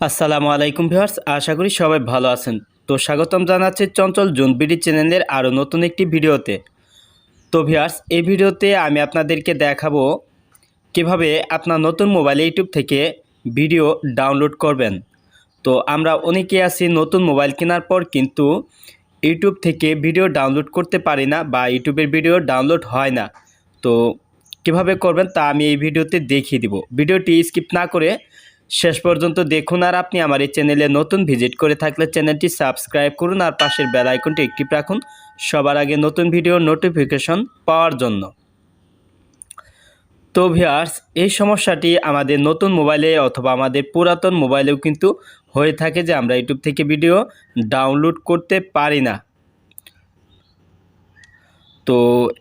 আসসালামু আলাইকুম ভিউয়ার্স, আশা করি সবাই ভালো আছেন। তো স্বাগতম জানাচ্ছি চঞ্চল জুন বিডি চ্যানেলের আরও নতুন একটি ভিডিওতে। তো ভিউয়ার্স, এই ভিডিওতে আমি আপনাদেরকে দেখাবো কিভাবে আপনার নতুন মোবাইলে ইউটিউব থেকে ভিডিও ডাউনলোড করবেন। তো আমরা অনেকেই আছি নতুন মোবাইল কেনার পর কিন্তু ইউটিউব থেকে ভিডিও ডাউনলোড করতে পারি না বা ইউটিউবের ভিডিও ডাউনলোড হয় না। তো কিভাবে করবেন তা আমি এই ভিডিওতে দেখিয়ে দিব। ভিডিওটি স্কিপ না করে শেষ পর্যন্ত দেখুন। আর আপনি আমার এই চ্যানেলে নতুন ভিজিট করে থাকলে চ্যানেলটি সাবস্ক্রাইব করুন আর পাশের বেল আইকনটি অ্যাক্টিভ রাখুন সবার আগে নতুন ভিডিও নোটিফিকেশন পাওয়ার জন্য। তো ভিউয়ার্স, এই সমস্যাটি আমাদের নতুন মোবাইলে অথবা আমাদের পুরাতন মোবাইলেও কিন্তু হয়ে থাকে যে আমরা ইউটিউব থেকে ভিডিও ডাউনলোড করতে পারি না। তো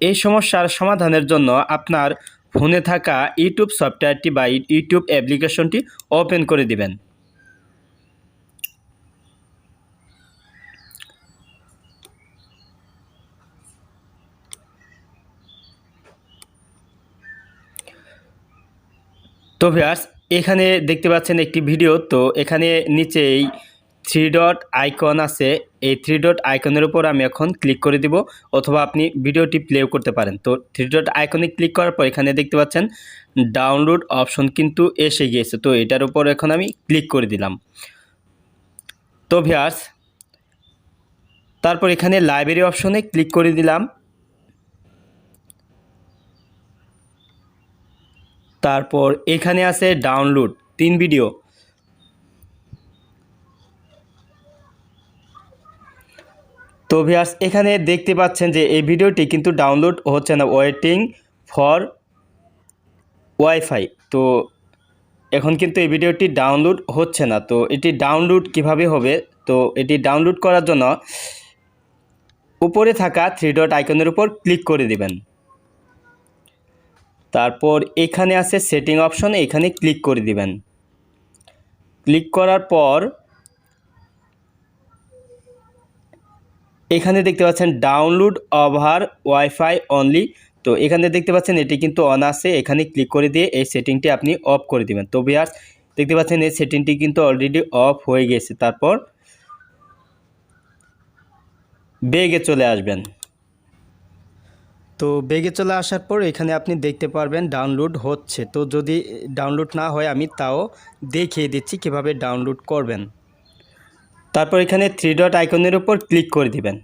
এই সমস্যার সমাধানের জন্য আপনার ফোনে থাকা ইউটিউব সফটওয়্যারটি বা ইউটিউব অ্যাপ্লিকেশনটি ওপেন করে দিবেন। তো ভিউয়ার্স, এখানে দেখতে পাচ্ছেন একটি ভিডিও। তো এখানে নিচে এই থ্রি ডট আইকন আছে, এই থ্রি ডট আইকনের উপর আমি এখন ক্লিক করে দিব, অথবা আপনি ভিডিওটি প্লেও করতে পারেন। তো থ্রি ডট আইকনে ক্লিক করার পর এখানে দেখতে পাচ্ছেন ডাউনলোড অপশন কিন্তু এসে গিয়েছে। তো এটার উপর এখন আমি ক্লিক করে দিলাম। তো ভিউয়ার্স, তারপর এখানে লাইব্রেরি অপশনে ক্লিক করে দিলাম। তারপর এখানে আছে ডাউনলোড 3 ভিডিও। তো ভিউয়ার্স, এখানে দেখতে পাচ্ছেন যে এই ভিডিওটি কিন্তু ডাউনলোড হচ্ছে না, ওয়েটিং ফর ওয়াইফাই। তো এখন কিন্তু এই ভিডিওটি ডাউনলোড হচ্ছে না। তো এটি ডাউনলোড কিভাবে হবে? তো এটি ডাউনলোড করার জন্য উপরে থাকা থ্রি ডট আইকনের উপর ক্লিক করে দিবেন। তারপর এখানে আছে সেটিং অপশন, এখানে ক্লিক করে দিবেন। ক্লিক করার পর এখানে দেখতে পাচ্ছেন ডাউনলোড ওভার ওয়াইফাই অনলি। তো এখানে দেখতে পাচ্ছেন এটি কিন্তু অন আছে, এখানে ক্লিক করে দিয়ে এই সেটিংটি আপনি অফ করে দিবেন। তো ভিউয়ার্স, দেখতে পাচ্ছেন এই সেটিংটি কিন্তু অলরেডি অফ হয়ে গেছে। তারপর ব্যাগে চলে আসবেন। তো ব্যাগে চলে আসার পর এখানে আপনি দেখতে পারবেন ডাউনলোড হচ্ছে। তো যদি ডাউনলোড না হয় আমি তাও দেখিয়ে দিচ্ছি কিভাবে ডাউনলোড করবেন। তারপর এখানে থ্রি ডট আইকনের উপর ক্লিক করে দিবেন।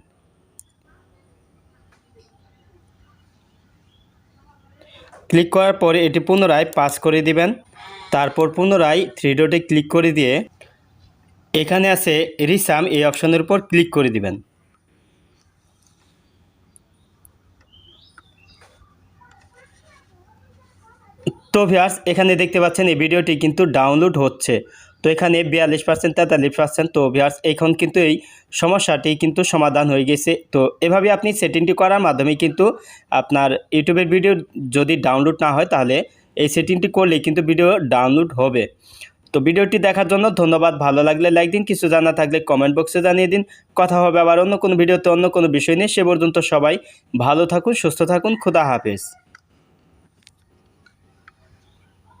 ক্লিক করার পরে এটি পুনরায় পাস করে দিবেন। তারপর পুনরায় থ্রি ডটে ক্লিক করে দিয়ে এখানে আছে রিসাম, এই অপশনের উপর ক্লিক করে দিবেন। তো ভিউয়ার্স, এখানে দেখতে পাচ্ছেন এই ভিডিওটি কিন্তু ডাউনলোড হচ্ছে। তো এখানে 42%, 43%। তো ভিউয়ার্স, এখন কিন্তু এই সমস্যাটি কিন্তু সমাধান হয়ে গেছে। তো এভাবে আপনি সেটিংটি করার মাধ্যমে কিন্তু আপনার ইউটিউবের ভিডিও যদি ডাউনলোড না হয় তাহলে এই সেটিংটি করলেই কিন্তু ভিডিও ডাউনলোড হবে। তো ভিডিওটি দেখার জন্য ধন্যবাদ। ভালো লাগলে লাইক দিন, কিছু জানা থাকলে কমেন্ট বক্সে জানিয়ে দিন। কথা হবে আবার অন্য কোনো ভিডিওতে অন্য কোনো বিষয় নিয়ে। সে পর্যন্ত সবাই ভালো থাকুন, সুস্থ থাকুন। খোদা হাফেজ।